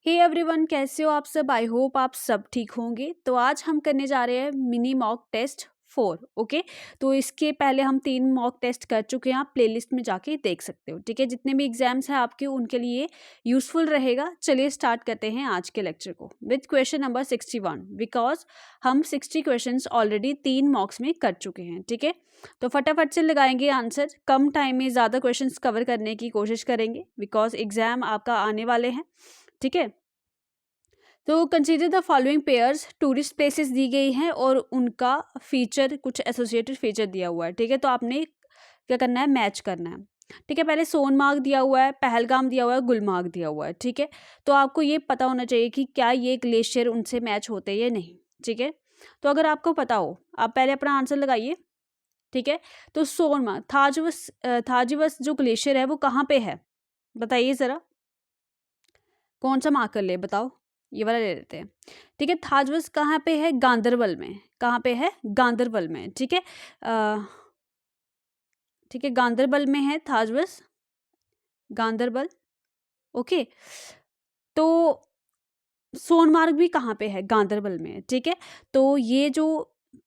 Hey everyone, कैसे हो आप सब। आई होप आप सब ठीक होंगे। तो आज हम करने जा रहे हैं मिनी मॉक टेस्ट 4। ओके, तो इसके पहले हम 3 मॉक टेस्ट कर चुके हैं। आप प्लेलिस्ट में जाके देख सकते हो। ठीक है, जितने भी एग्जाम्स हैं आपके उनके लिए यूजफुल रहेगा। चलिए स्टार्ट करते हैं आज के लेक्चर को विद क्वेश्चन नंबर 61, बिकॉज हम 60 क्वेश्चन ऑलरेडी 3 मॉक्स में कर चुके हैं। ठीक है, तो फटाफट से लगाएंगे आंसर। कम टाइम में ज़्यादा क्वेश्चन कवर करने की कोशिश करेंगे बिकॉज एग्जाम आपका आने वाले हैं। ठीक है, तो consider the following pairs. Tourist places दी गई हैं और उनका फीचर, कुछ एसोसिएटेड फीचर दिया हुआ है। ठीक है, तो आपने क्या करना है, मैच करना है। ठीक है, पहले सोनमार्ग दिया हुआ है, पहलगाम दिया हुआ है, गुलमार्ग दिया हुआ है। ठीक है, तो आपको ये पता होना चाहिए कि क्या ये ग्लेशियर उनसे मैच होते हैं या नहीं। ठीक है, तो अगर आपको पता हो आप पहले अपना आंसर लगाइए। ठीक है, तो सोनमार्ग, थाजिवस जो ग्लेशियर है वो कहाँ पे है बताइए ज़रा। कौन सा मार्क कर ले बताओ, ये वाला ले लेते हैं। ठीक है, थाजवस कहाँ पे है, गांदरबल में। कहाँ पे है, गांदरबल में। ठीक है, ठीक है, गांदरबल में है थाजवस, गांदरबल। ओके, तो सोनमार्ग भी कहाँ पे है, गांदरबल में। ठीक है, तो ये जो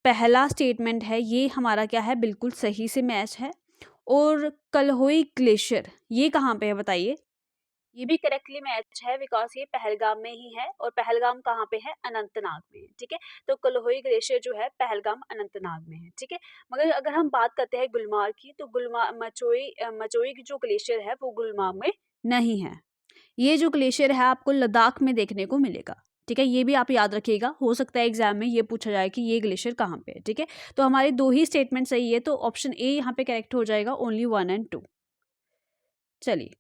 पहला स्टेटमेंट है ये हमारा क्या है, बिल्कुल सही से मैच है। और कलहोई ग्लेशियर ये कहाँ पे है बताइए। ये भी करेक्टली मैच है बिकॉज ये पहलगाम में ही है। और पहलगाम कहाँ पे है, अनंतनाग में है। ठीक है, तो कलहोई ग्लेशियर जो है पहलगाम अनंतनाग में है। ठीक है, मगर अगर हम बात करते हैं गुलमार्ग की, तो गुलमार्ग मचोई की जो ग्लेशियर है वो गुलमार्ग में नहीं है। ये जो ग्लेशियर है आपको लद्दाख में देखने को मिलेगा। ठीक है, ये भी आप याद रखिएगा, हो सकता है एग्जाम में ये पूछा जाए कि ये ग्लेशियर कहाँ पे है। ठीक है, तो हमारे 2 ही स्टेटमेंट सही है, तो ऑप्शन ए यहाँ पे करेक्ट हो जाएगा, ओनली 1 and 2। चलिए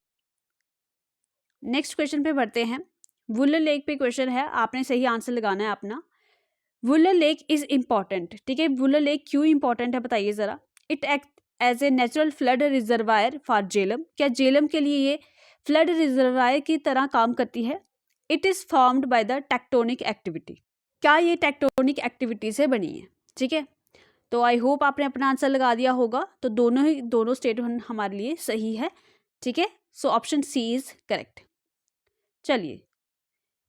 नेक्स्ट क्वेश्चन पे बढ़ते हैं। वुलर लेक पे क्वेश्चन है, आपने सही आंसर लगाना है अपना। Wular lake is important. ठीक है, वुलर लेक क्यों इंपॉर्टेंट है बताइए जरा। It act as a natural flood reservoir for Jhelum. क्या जेलम के लिए ये फ्लड रिजर्वायर की तरह काम करती है। It is formed by the tectonic activity. क्या ये टेक्टोनिक एक्टिविटी से बनी है। ठीक है, तो आई होप आपने अपना आंसर लगा दिया होगा। तो दोनों स्टेटमेंट हमारे लिए सही है। ठीक है, so option C is correct. चलिए,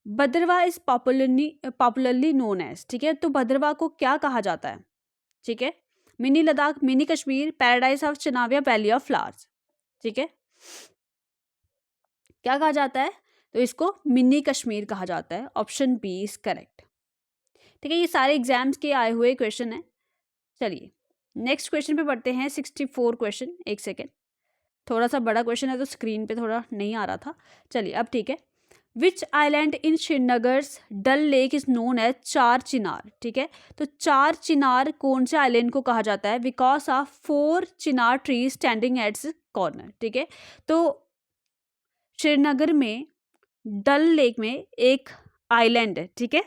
Bhadarwa is popularly known as. ठीक है, तो भद्रवा को क्या कहा जाता है। ठीक है, mini Ladakh, mini Kashmir, paradise of चनाव, वैली ऑफ फ्लावर्स। ठीक है, क्या कहा जाता है, तो इसको मिनी कश्मीर कहा जाता है। Option B is correct. ठीक है, ये सारे एग्जाम्स के आए हुए क्वेश्चन है। चलिए नेक्स्ट क्वेश्चन पे बढ़ते हैं। 64 क्वेश्चन। एक सेकेंड, थोड़ा सा बड़ा क्वेश्चन है तो स्क्रीन पे थोड़ा नहीं आ रहा था। चलिए अब ठीक है। Which island in Srinagar's Dal lake is known as Char Chinar. ठीक है, तो चार चिनार कौन से आइलैंड को कहा जाता है, because of 4 Chinar tree standing at corner. ठीक है, तो श्रीनगर में डल लेक में एक आइलैंड है। ठीक है,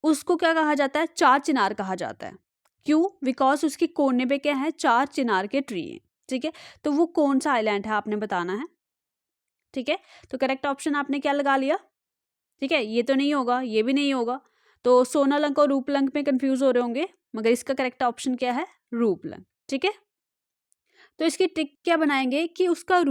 उसको क्या कहा जाता है, चार चिनार कहा जाता है। क्यों, बिकॉज उसके कोने पे क्या है, 4 चिनार के ट्री है। ठीक है, तो वो कौन सा आइलैंड है आपने बताना है। ठीक है, तो करेक्ट ऑप्शन आपने क्या लगा लिया। ठीक है, ये तो नहीं होगा, ये भी नहीं होगा, तो सोनालंक और रूपलंक में कंफ्यूज हो रहे होंगे, मगर इसका करेक्ट ऑप्शन क्या है, रूपलंक। ठीक है, तो इसकी ट्रिक क्या बनाएंगे कि उसका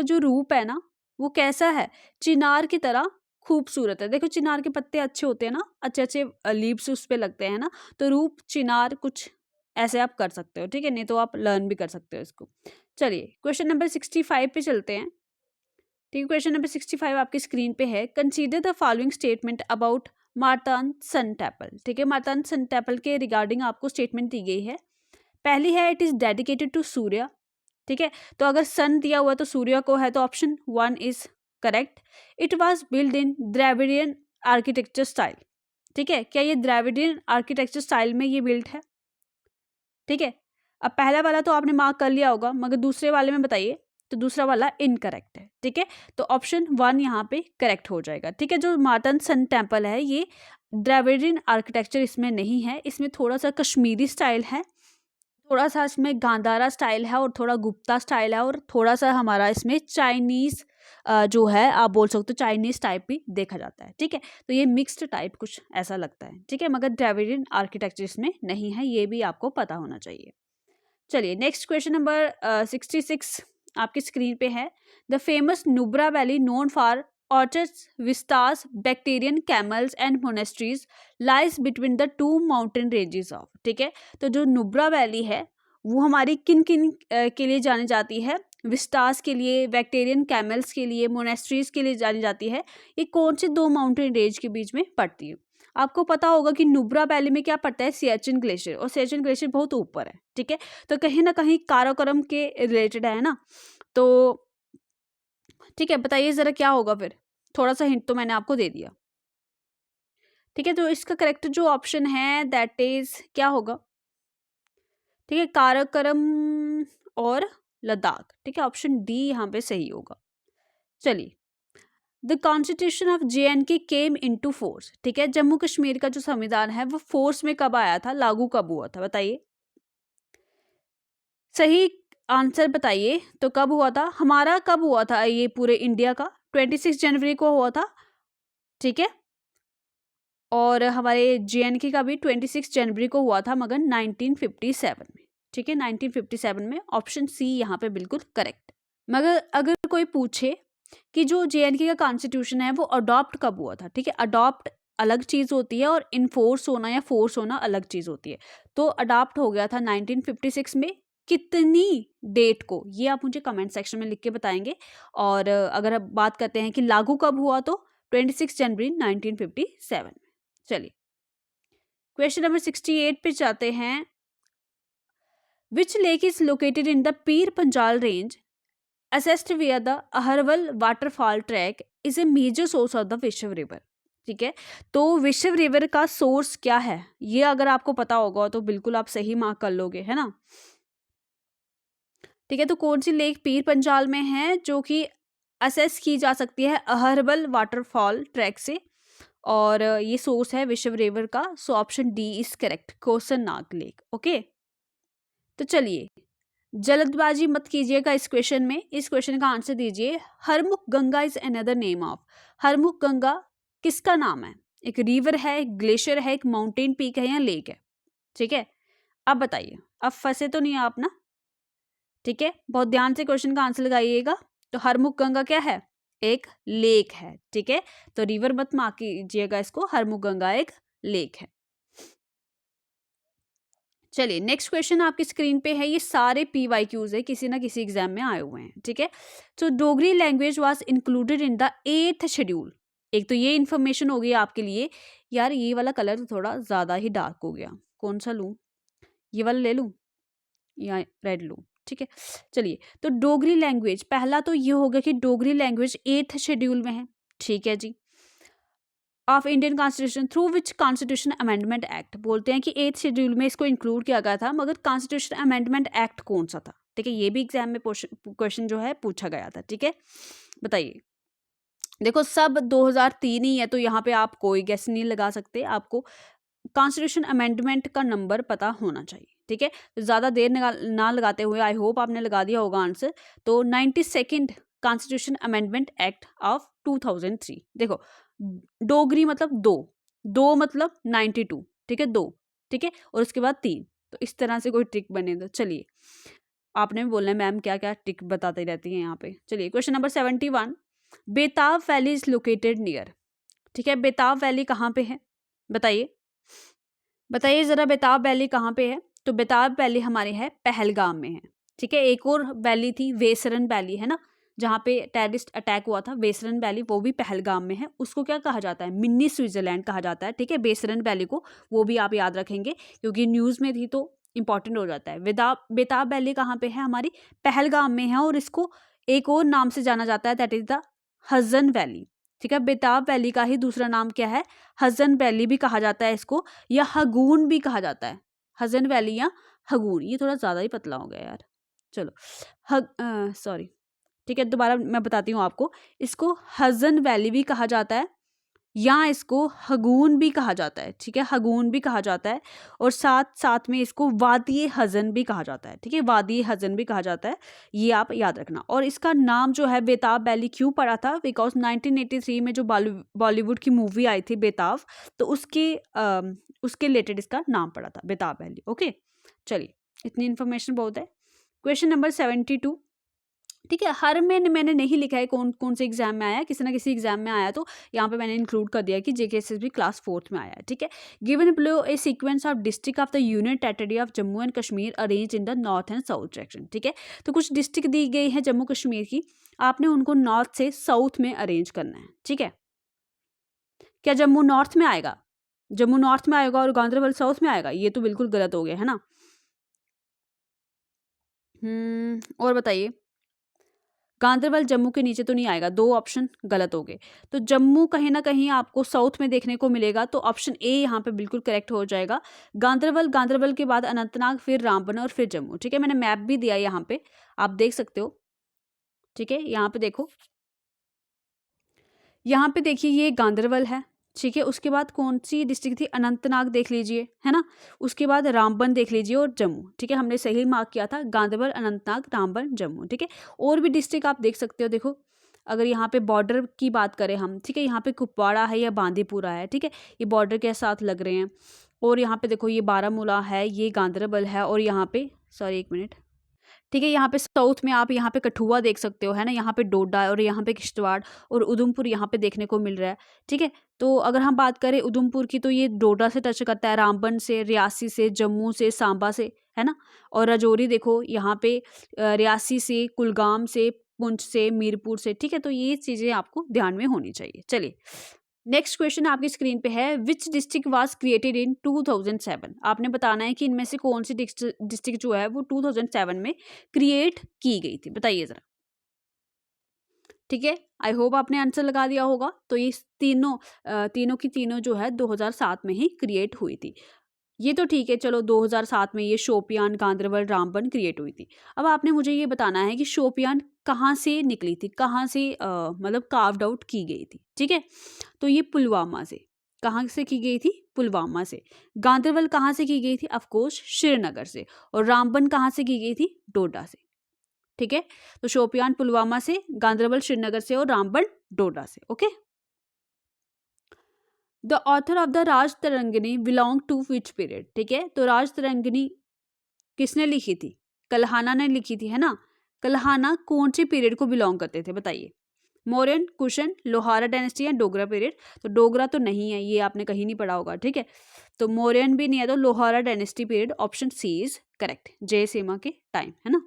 जो रूप है ना वो कैसा है, चिनार की तरह खूबसूरत है। देखो चिनार के पत्ते अच्छे होते हैं ना, अच्छे अच्छे लीव्स उस पे लगते हैं ना, तो रूप चिनार कुछ ऐसे आप कर सकते हो। ठीक है, नहीं तो आप लर्न भी कर सकते हो इसको। चलिए क्वेश्चन नंबर 65 पे चलते हैं। ठीक है, क्वेश्चन नंबर 65 आपकी स्क्रीन पे है। Consider the following statement about Martand sun temple. ठीक है, मार्तान सन टेम्पल के रिगार्डिंग आपको स्टेटमेंट दी गई है। पहली है, it is dedicated to Surya. ठीक है, तो अगर सन दिया हुआ तो सूर्य को है, तो option 1 is correct. It was build in Dravidian architecture style. ठीक है, क्या ये द्रविडियन आर्किटेक्चर स्टाइल में ये बिल्ड है। ठीक है, अब पहला वाला तो आपने मार्क कर लिया होगा, मगर दूसरे वाले में बताइए, तो दूसरा वाला इनकरेक्ट है। ठीक है, तो ऑप्शन 1 यहाँ पे करेक्ट हो जाएगा। ठीक है, जो मार्तन सन टेम्पल है ये द्रविडियन आर्किटेक्चर इसमें नहीं है, इसमें थोड़ा सा कश्मीरी स्टाइल है, थोड़ा सा इसमें गांधारा स्टाइल है, और थोड़ा गुप्ता स्टाइल है, और थोड़ा सा हमारा इसमें चाइनीज जो है आप बोल सकते हो चाइनीज टाइप भी देखा जाता है। ठीक है, तो ये मिक्स्ड टाइप कुछ ऐसा लगता है। ठीक है, मगर द्रविडियन आर्किटेक्चर इसमें नहीं है, ये भी आपको पता होना चाहिए। चलिए नेक्स्ट क्वेश्चन नंबर 66 आपकी स्क्रीन पे है। The famous Nubra valley known for orchards, vistas, bacterian camels and monasteries lies between the two mountain ranges of, ठीक है। तो जो नुब्रा वैली है वो हमारी किन किन के लिए जानी जाती है, विस्टास के लिए, बैक्टेरियन कैमल्स के लिए, मोनेस्ट्रीज के लिए जानी जाती है। ये कौन से दो माउंटेन रेंज के बीच में पड़ती है? आपको पता होगा कि नुब्रा वैली में क्या पड़ता है, सियाचिन ग्लेशियर, और सियाचिन ग्लेशियर बहुत ऊपर है, ठीक है। तो कहीं ना कहीं काराकोरम के रिलेटेड है ना, तो ठीक है, बताइए जरा क्या होगा फिर। थोड़ा सा हिंट तो मैंने आपको दे दिया, ठीक है। तो इसका करेक्ट जो ऑप्शन है दैट इज क्या होगा, ठीक है, काराकोरम और लद्दाख, ठीक है। ऑप्शन डी यहाँ पे सही होगा। चलिए, the constitution of JNK came into force, ठीक है। जम्मू कश्मीर का जो संविधान है वो फोर्स में कब आया था, लागू कब हुआ था, बताइए। सही आंसर बताइए। तो कब हुआ था हमारा, कब हुआ था ये पूरे इंडिया का? 26 जनवरी को हुआ था, ठीक है। और हमारे JNK का भी 26 जनवरी को हुआ था, मगर 1957 में, ठीक है। 1957 में। ऑप्शन सी यहाँ पे बिल्कुल करेक्ट। मगर अगर कोई पूछे कि जो JNK का कॉन्स्टिट्यूशन है वो अडॉप्ट कब हुआ था, ठीक है। अडॉप्ट अलग चीज होती है और इनफोर्स होना या फोर्स होना अलग चीज होती है। तो अडॉप्ट हो गया था 1956 में। कितनी डेट को, ये आप मुझे कमेंट सेक्शन में लिख के बताएंगे। और अगर अब बात करते हैं कि लागू कब हुआ, तो 26 जनवरी 1957 में। चलिए, क्वेश्चन नंबर 68 पे जाते हैं। Which lake is located in the Pir Panjal range assessed via the अहरवल waterfall trek is a major source of the Vishav river, ठीक है। तो विश्व रिवर का सोर्स क्या है, ये अगर आपको पता होगा तो बिल्कुल आप सही मार्क कर लोगे, है ना, ठीक है। तो कौन सी लेक पीर पंजाल में है जो कि असेस की जा सकती है अहरवल वाटरफॉल ट्रैक से, और ये सोर्स है विश्व रिवर का। So option D is correct, Kousar Nag lake, okay. तो चलिए, जल्दबाजी मत कीजिएगा इस क्वेश्चन में, इस क्वेश्चन का आंसर दीजिए। Harmukh Ganga is another name of, Harmukh Ganga किसका नाम है? एक रिवर है, एक ग्लेशियर है, एक माउंटेन पीक है, या लेक है, ठीक है। अब बताइए, अब फंसे तो नहीं आप ना, ठीक है। बहुत ध्यान से क्वेश्चन का आंसर लगाइएगा। तो हरमुख गंगा क्या है? एक लेक है, ठीक है। तो रिवर मत मार्क कीजिएगा इसको, हरमुख गंगा एक लेक है। चलिए, नेक्स्ट क्वेश्चन आपकी स्क्रीन पे है। ये सारे PYQs है, किसी ना किसी एग्जाम में आए हुए हैं, ठीक है। तो Dogri language was included in the 8th schedule. एक तो ये इन्फॉर्मेशन हो गई आपके लिए। यार, ये वाला कलर थोड़ा ज़्यादा ही डार्क हो गया, कौन सा लूँ, ये वाला ले लूँ या रेड लूँ, ठीक है। चलिए, तो डोगरी लैंग्वेज, पहला तो ये होगा कि डोगरी लैंग्वेज 8th शेड्यूल में है, ठीक है जी। Of Indian constitution through which constitution amendment act, बोलते हैं कि 8th शेड्यूल में इसको इंक्लूड किया गया था, मगर कॉन्स्टिट्यूशन अमेंडमेंट एक्ट कौन सा था, ठीक है। ये भी एग्जाम में क्वेश्चन जो है पूछा गया था, ठीक है। बताइए, देखो सब 2003 ही है, तो यहाँ पे आप कोई गेस नहीं लगा सकते, आपको कॉन्स्टिट्यूशन अमेंडमेंट का नंबर पता होना चाहिए, ठीक है। ज़्यादा देर ना लगाते हुए, आई होप आपने लगा दिया होगा आंसर। तो 92nd constitution amendment act of 2003। देखो, डोगरी मतलब दो, दो मतलब 92, ठीक है, दो, ठीक है, और उसके बाद 3। तो इस तरह से कोई ट्रिक बने। तो चलिए, आपने भी बोलना है मैम क्या क्या ट्रिक बताती रहती हैं यहाँ पे। चलिए, क्वेश्चन नंबर 71, बेताब वैली इज लोकेटेड नियर, ठीक है। बेताब वैली कहाँ पे है, बताइए, बताइए जरा, बेताब वैली कहाँ पे है? तो बेताब वैली हमारे है पहलगाम में है, ठीक है। एक और वैली थी वेसरन वैली, है ना, जहाँ पे टेररिस्ट अटैक हुआ था, बेसरन वैली, वो भी पहलगाम में है। उसको क्या कहा जाता है? मिनी स्विट्जरलैंड कहा जाता है, ठीक है, बेसरन वैली को। वो भी आप याद रखेंगे क्योंकि न्यूज़ में थी तो इंपॉर्टेंट हो जाता है। बेताब वैली कहाँ पे है? हमारी पहलगाम में है, और इसको एक और नाम से जाना जाता है, दैट इज द हजन वैली, ठीक है। बेताब वैली का ही दूसरा नाम क्या है? हजन वैली भी कहा जाता है इसको, या हगून भी कहा जाता है। हजन वैली या हगून, ये थोड़ा ज़्यादा ही पतला हो गया यार, चलो सॉरी, ठीक है, दोबारा मैं बताती हूँ आपको। इसको हजन वैली भी कहा जाता है, या इसको हगून भी कहा जाता है, ठीक है, हगून भी कहा जाता है, और साथ साथ में इसको वादी हजन भी कहा जाता है, ठीक है, वादी हजन भी कहा जाता है। ये आप याद रखना। और इसका नाम जो है बेताब वैली क्यों पड़ा था? बिकॉज 1983 में जो बॉलीवुड की मूवी आई थी बेताब, तो उसके रिलेटेड इसका नाम पड़ा था बेताब वैली, ओके। चलिए, इतनी इन्फॉर्मेशन बहुत है। क्वेश्चन नंबर 72, ठीक है, हर में मैंने नहीं लिखा है कौन कौन से एग्जाम में आया, किसी ना किसी एग्जाम में आया, तो यहाँ पे मैंने इंक्लूड कर दिया कि JKSSB क्लास 4th में आया है। ठीक है, given below A sequence of district of the union territory of Jammu and Kashmir arrange in the north and south direction. ठीक है, तो कुछ डिस्ट्रिक्ट दी गई है जम्मू कश्मीर की, आपने उनको नॉर्थ से साउथ में अरेंज करना है। ठीक है, क्या जम्मू नॉर्थ में आएगा? जम्मू नॉर्थ में आएगा और गांधरबल साउथ में आएगा? ये तो बिल्कुल गलत हो गया है ना। और बताइए, गांधरबल जम्मू के नीचे तो नहीं आएगा, 2 ऑप्शन गलत हो गए। तो जम्मू कहीं ना कहीं आपको साउथ में देखने को मिलेगा, तो ऑप्शन ए यहाँ पे बिल्कुल करेक्ट हो जाएगा। गांधरबल, गांधरबल के बाद अनंतनाग, फिर रामबन और फिर जम्मू। ठीक है, मैंने मैप भी दिया यहाँ पे, आप देख सकते हो। ठीक है, यहाँ पे देखो, यहाँ पे देखिए ये गांधरबल है। ठीक है, उसके बाद कौन सी डिस्ट्रिक्ट थी? अनंतनाग देख लीजिए, है ना। उसके बाद रामबन देख लीजिए और जम्मू। ठीक है, हमने सही मार्क किया था, गांधरबल, अनंतनाग, रामबन, जम्मू। ठीक है, और भी डिस्ट्रिक्ट आप देख सकते हो। देखो, अगर यहाँ पे बॉर्डर की बात करें हम, ठीक है, यहाँ पे कुपवाड़ा है या बांदीपुरा है। ठीक है, ये बॉर्डर के साथ लग रहे हैं। और यहाँ पे देखो, ये बारामूला है, ये गांधरबल है, और यहाँ पे, सॉरी 1 मिनट, ठीक है, यहाँ पे साउथ में आप यहाँ पे कठुआ देख सकते हो, है ना। यहाँ पे डोडा और यहाँ पे किश्तवाड़ और उधमपुर यहाँ पे देखने को मिल रहा है। ठीक है, तो अगर हम बात करें उधमपुर की, तो ये डोडा से टच करता है, रामबन से, रियासी से, जम्मू से, सांबा से, है ना। और राजौरी देखो यहाँ पे रियासी से, कुलगाम से, पुंछ से, मीरपुर से। ठीक है, तो ये चीज़ें आपको ध्यान में होनी चाहिए। चलिए, नेक्स्ट क्वेश्चन आपकी स्क्रीन पे है, which district was created in 2007। आपने बताना है कि इनमें से कौन सी डिस्ट्रिक्ट जो है वो 2007 में क्रिएट की गई थी, बताइए जरा। ठीक है, आई होप आपने आंसर लगा दिया होगा। तो ये तीनों की तीनों जो है 2007 में ही क्रिएट हुई थी। ये तो ठीक है, चलो 2007 में ये शोपियान, गांधरबल, रामबन क्रिएट हुई थी। अब आपने मुझे ये बताना है कि शोपियान कहाँ से निकली थी, कहाँ से मतलब कार्व्ड आउट की गई थी। ठीक है, तो ये पुलवामा से, कहाँ से की गई थी? पुलवामा से। गांधरबल कहाँ से की गई थी? ऑफकोर्स श्रीनगर से। और रामबन कहाँ से की गई थी? डोडा से। ठीक है, तो शोपियान पुलवामा से, गांधरबल श्रीनगर से, और रामबन डोडा से। Okay, the author of the Rajatarangini belong to which period. ठीक है, तो राज तरंगिणी किसने लिखी थी? कल्हाना ने लिखी थी, है ना। कल्हाना कौन से पीरियड को बिलोंग करते थे, बताइए। मौर्यन, कुशन, लोहारा डायनेस्टी या डोगरा पीरियड। तो डोगरा तो नहीं है, ये आपने कहीं नहीं पढ़ा होगा। ठीक है, तो मौर्यन भी नहीं है, तो Lohara dynasty period, option C is correct, Jayasimha के टाइम, है ना।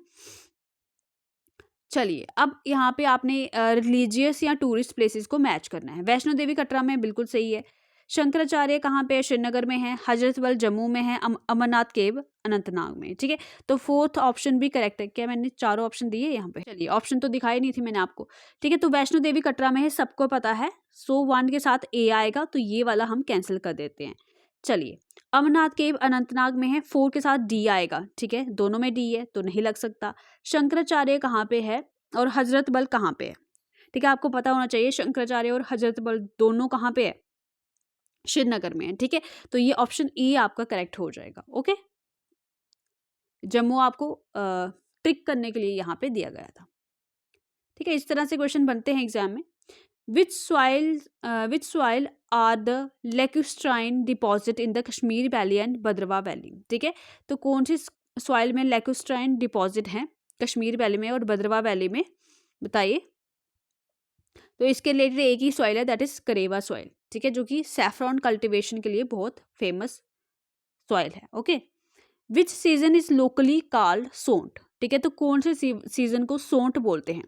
चलिए, अब यहाँ पे आपने रिलीजियस या टूरिस्ट प्लेसेस को मैच करना है। वैष्णो देवी कटरा में, बिल्कुल सही है। शंकराचार्य कहाँ पे है? श्रीनगर में है। हजरत बल जम्मू में है। अमरनाथ केव अनंतनाग में। ठीक है, तो 4th ऑप्शन भी करेक्ट है। क्या मैंने चारों ऑप्शन दिए यहाँ पे? चलिए, ऑप्शन तो दिखाई नहीं थी मैंने आपको। ठीक है, तो वैष्णो देवी कटरा में है, सबको पता है। सो 1 के साथ ए आएगा, तो ये वाला हम कैंसिल कर देते हैं। चलिए, अमरनाथ केव अनंतनाग में है, 4 के साथ डी आएगा। ठीक है, दोनों में डी है तो नहीं लग सकता। शंकराचार्य कहाँ पे है और हजरत बल कहाँ पे है? ठीक है, आपको पता होना चाहिए शंकराचार्य और हजरत बल दोनों कहाँ पे है? श्रीनगर में है। ठीक है, तो ये ऑप्शन ई आपका करेक्ट हो जाएगा। ओके, जम्मू आपको ट्रिक करने के लिए यहाँ पे दिया गया था। ठीक है, इस तरह से क्वेश्चन बनते हैं एग्जाम में। Which soil are the lacustrine deposit in the Kashmir valley and Bhadarwah valley. ठीक है, तो कौन सी सॉइल में लेक्यूस्ट्राइन डिपॉजिट हैं कश्मीर वैली में और भद्रवा वैली में, बताइए। तो इसके रिलेटेड एक ही सॉइल है, दैट इज करेवा सॉइल। ठीक है, जो कि सैफरॉन कल्टीवेशन के लिए बहुत फेमस सॉइल है। Okay, which season is locally called सोंठ। ठीक है, तो कौन से सीजन को सोंठ बोलते हैं?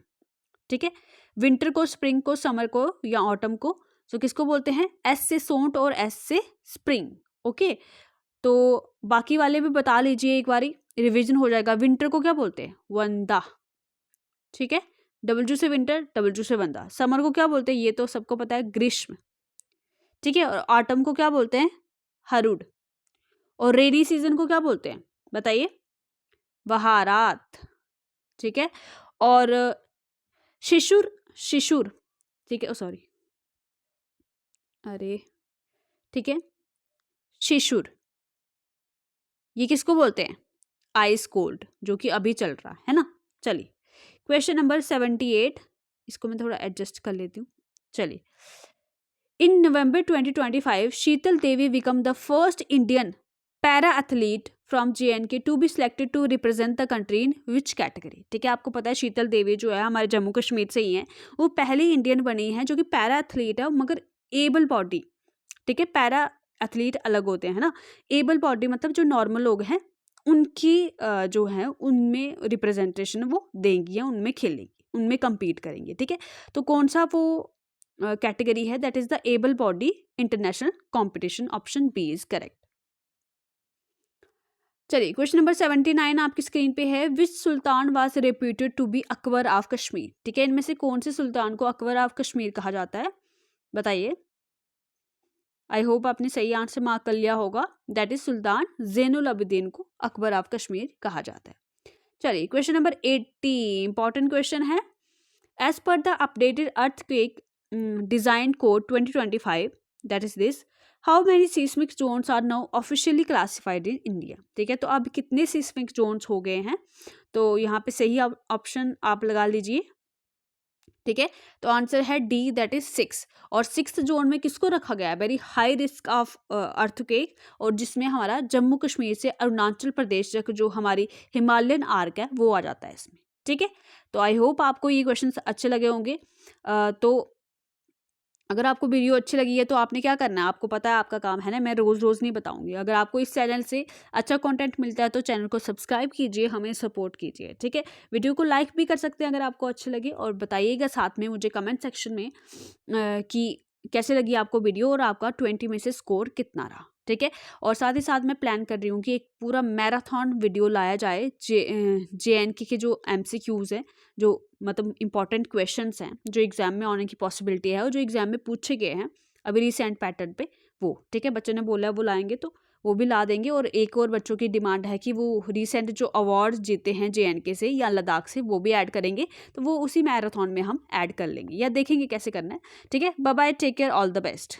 ठीक है, विंटर को, स्प्रिंग को, समर को या ऑटम को। तो किसको बोलते हैं? एस से सोंठ और एस से स्प्रिंग। ओके, तो बाकी वाले भी बता लीजिए, एक बारी रिवीजन हो जाएगा। विंटर को क्या बोलते हैं? वंदा। ठीक है, डब्ल्यू से विंटर, डब्ल्यू से वंदा। समर को क्या बोलते हैं? ये तो सबको पता है, ग्रीष्म। ठीक है, और ऑटम को क्या बोलते हैं? हरुड। और रेनी सीजन को क्या बोलते हैं, बताइए? बहारात। ठीक है, और शिशुर, शिशुर, ठीक है, सॉरी, अरे, ठीक है, शिशुर, ये किसको बोलते हैं? आइस कोल्ड, जो कि अभी चल रहा है ना। चलिए, क्वेश्चन नंबर 78, इसको मैं थोड़ा एडजस्ट कर लेती हूँ। चलिए, in November 2025 Sheetal Devi become the first Indian para athlete from JNK to be selected to represent the country in which category. ठीक है, आपको पता है शीतल देवी जो है हमारे जम्मू कश्मीर से ही हैं, वो पहली इंडियन बनी है जो कि पैरा एथलीट है मगर एबल बॉडी। ठीक है, पैरा एथलीट अलग होते हैं ना, एबल बॉडी मतलब जो नॉर्मल लोग हैं उनकी जो है उनमें रिप्रेजेंटेशन वो देंगी या उनमें खेलेंगी, उनमें compete करेंगे। ठीक है, तो कौन सा वो कैटेगरी है, that is the able body international competition, option B is correct. चलिए क्वेश्चन नंबर 79 आपकी स्क्रीन पे है, which sultan was reputed to be Akbar of Kashmir. ठीक है, इनमें से कौन से सुल्तान को अकबर ऑफ कश्मीर कहा जाता है, बताइए। आई होप आपने सही आंसर मार्क कर लिया होगा, दैट इज सुल्तान ज़ैनुल अबदीन को अकबर ऑफ कश्मीर कहा जाता है। चलिए क्वेश्चन नंबर 80 इंपॉर्टेंट क्वेश्चन है, एज पर the updated earthquake design code 2025 that is this, how many seismic zones are now officially classified in India. ठीक है, तो अब कितने सीस्मिक जोन्स हो गए हैं, तो यहाँ पे सही ऑप्शन आप लगा लीजिए। ठीक है, तो आंसर है डी, दैट इज 6। और 6th जोन में किसको रखा गया है, very high risk of earthquake, और जिसमें हमारा जम्मू कश्मीर से अरुणाचल प्रदेश तक जो हमारी हिमालयन आर्क है वो आ जाता है इसमें। ठीक है, तो आई होप आपको ये क्वेश्चन अच्छे लगे होंगे। तो अगर आपको वीडियो अच्छी लगी है तो आपने क्या करना है, आपको पता है आपका काम है ना, मैं रोज़ रोज़ नहीं बताऊंगी। अगर आपको इस चैनल से अच्छा कंटेंट मिलता है तो चैनल को सब्सक्राइब कीजिए, हमें सपोर्ट कीजिए। ठीक है, वीडियो को लाइक भी कर सकते हैं अगर आपको अच्छी लगी, और बताइएगा साथ में मुझे कमेंट सेक्शन में कि कैसे लगी आपको वीडियो और आपका 20 में से स्कोर कितना रहा। ठीक है, और साथ ही साथ मैं प्लान कर रही हूँ कि एक पूरा मैराथन वीडियो लाया जाए JNK के जो MCQs हैं, जो मतलब इंपॉर्टेंट क्वेश्चंस हैं जो एग्जाम में आने की पॉसिबिलिटी है और जो एग्जाम में पूछे गए हैं अभी रिसेंट पैटर्न पे वो। ठीक है, बच्चों ने बोला है वो लाएंगे तो वो भी ला देंगे, और एक और बच्चों की डिमांड है कि वो रिसेंट जो अवार्ड्स जीते हैं JNK से या लद्दाख से वो भी ऐड करेंगे, तो वो उसी मैराथन में हम ऐड कर लेंगे या देखेंगे कैसे करना है। ठीक है, bye bye, take care, all the best.